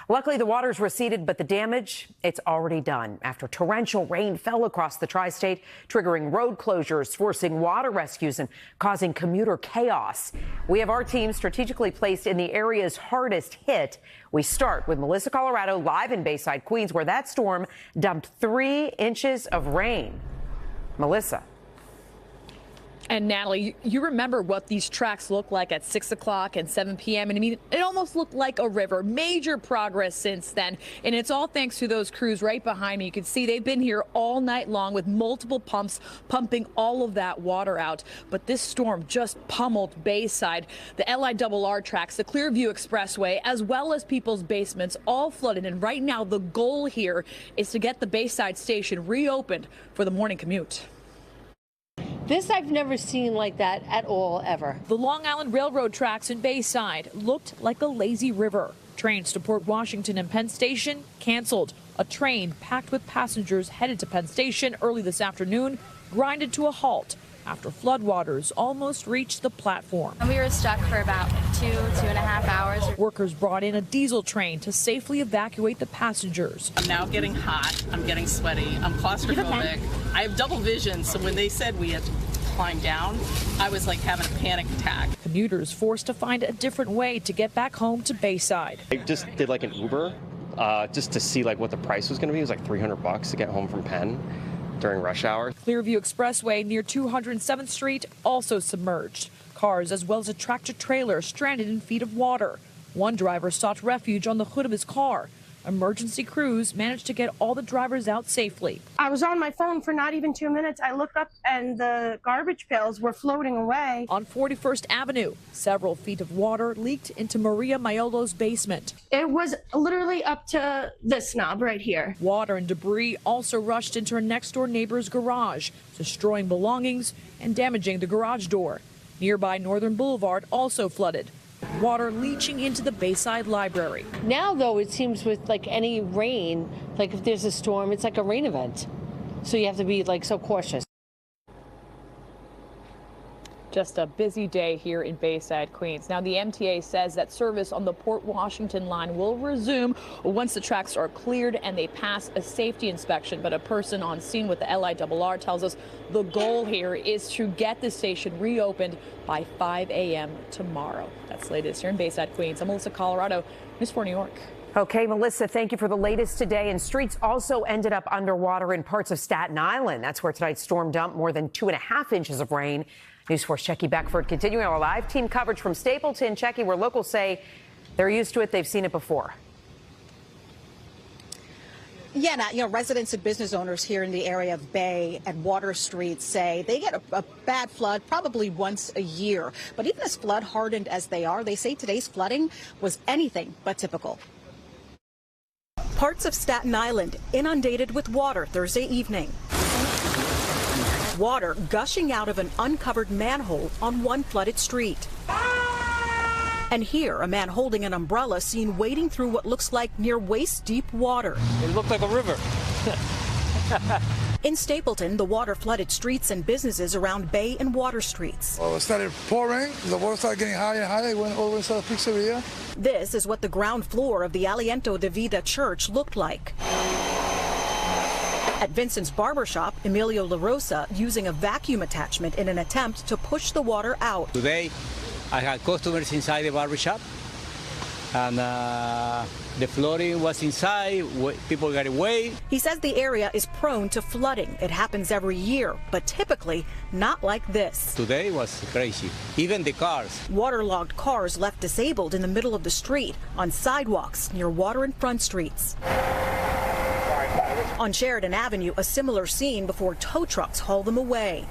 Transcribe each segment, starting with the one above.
Luckily, the waters receded, but the damage, it's already done after torrential rain fell across the tri-state, triggering road closures, forcing water rescues and causing commuter chaos. We have our team strategically placed in the areas hardest hit. We start with Melissa, Colorado, live in Bayside, Queens, where that storm dumped 3 inches of rain. Melissa. And Natalie, you remember what these tracks look like at 6 o'clock and 7 p.m. And I mean, it almost looked like a river. Major progress since then. And it's all thanks to those crews right behind me. You can see they've been here all night long with multiple pumps pumping all of that water out. But this storm just pummeled Bayside, the LIRR tracks, the Clearview Expressway, as well as people's basements, all flooded. And right now, the goal here is to get the Bayside station reopened for the morning commute. This I've never seen like that at all, ever. The Long Island Railroad tracks in Bayside looked like a lazy river. Trains to Port Washington and Penn Station canceled. A train packed with passengers headed to Penn Station early this afternoon grinded to a halt after floodwaters almost reached the platform. We were stuck for about 2.5 hours. Workers brought in a diesel train to safely evacuate the passengers. I'm now getting hot, I'm getting sweaty, I'm claustrophobic. I have double vision, so when they said we had to climb down, I was like having a panic attack. Commuters forced to find a different way to get back home to Bayside. I just did like an Uber just to see like what the price was going to be. It was like $300 to get home from Penn during rush hour. Clearview Expressway near 207th Street also submerged. Cars as well as a tractor trailer stranded in feet of water. One driver sought refuge on the hood of his car. Emergency crews managed to get all the drivers out safely. I was on my phone for not even 2 minutes. I looked up and the garbage pails were floating away. On 41st Avenue, several feet of water leaked into Maria Maiolo's basement. It was literally up to this knob right here. Water and debris also rushed into her next-door neighbor's garage, destroying belongings and damaging the garage door. Nearby Northern Boulevard also flooded. Water leaching into the Bayside Library. Now, though, it seems with like any rain, like if there's a storm, it's like a rain event. So you have to be like so cautious. Just a busy day here in Bayside, Queens. Now, the MTA says that service on the Port Washington line will resume once the tracks are cleared and they pass a safety inspection. But a person on scene with the LIRR tells us the goal here is to get the station reopened by 5 a.m. tomorrow. That's the latest here in Bayside, Queens. I'm Melissa, Colorado, News 4 New York. Okay, Melissa, thank you for the latest today. And streets also ended up underwater in parts of Staten Island. That's where tonight's storm dumped more than 2.5 inches of rain. News 4's Checkey Beckford continuing our live team coverage from Stapleton. Checkey, where locals say they're used to it. They've seen it before. Yeah, now, residents and business owners here in the area of Bay and Water Street say they get a bad flood probably once a year. But even as flood hardened as they are, they say today's flooding was anything but typical. Parts of Staten Island inundated with water Thursday evening. Water gushing out of an uncovered manhole on one flooded street. And here, a man holding an umbrella seen wading through what looks like near waist-deep water. It looked like a river. In Stapleton, the water flooded streets and businesses around Bay and Water Streets. Well, it started pouring. The water started getting higher and higher. It went over inside the pizzeria. This is what the ground floor of the Aliento de Vida church looked like. At Vincent's barbershop, Emilio La Rosa using a vacuum attachment in an attempt to push the water out. Today, I had customers inside the barbershop, and the flooding was inside. People got away. He says the area is prone to flooding. It happens every year, but typically not like this. Today was crazy. Even the cars. Waterlogged cars left disabled in the middle of the street, on sidewalks near water and front streets. On Sheridan Avenue, a similar scene before tow trucks haul them away.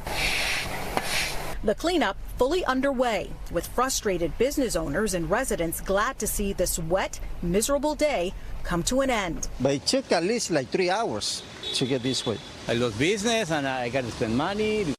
The cleanup fully underway, with frustrated business owners and residents glad to see this wet, miserable day come to an end. But it took at least like 3 hours to get this way. I lost business and I got to spend money.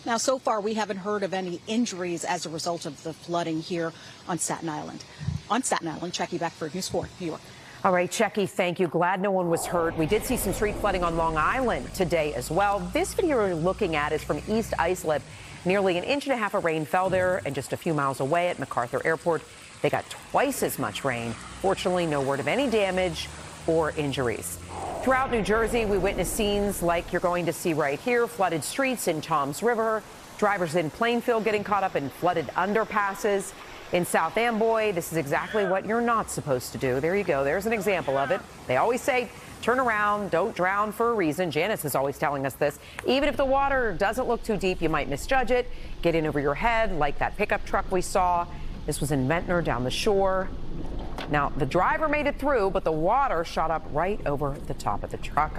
Now, so far, we haven't heard of any injuries as a result of the flooding here on Staten Island. On Staten Island, Checkey Beckford, News 4, New York. All right, Checkey, thank you. Glad no one was hurt. We did see some street flooding on Long Island today as well. This video you're looking at is from East Islip. Nearly 1.5 inches of rain fell there, and just a few miles away at MacArthur Airport, They got twice as much rain. Fortunately, no word of any damage or injuries. Throughout New Jersey, we witnessed scenes like you're going to see right here. Flooded streets in Toms River. Drivers in Plainfield getting caught up in flooded underpasses. In South Amboy, this is exactly what you're not supposed to do. There you go. There's an example of it. They always say, turn around, don't drown for a reason. Janice is always telling us this. Even if the water doesn't look too deep, you might misjudge it. Get in over your head, like that pickup truck we saw. This was in Ventnor down the shore. Now, the driver made it through, but the water shot up right over the top of the truck.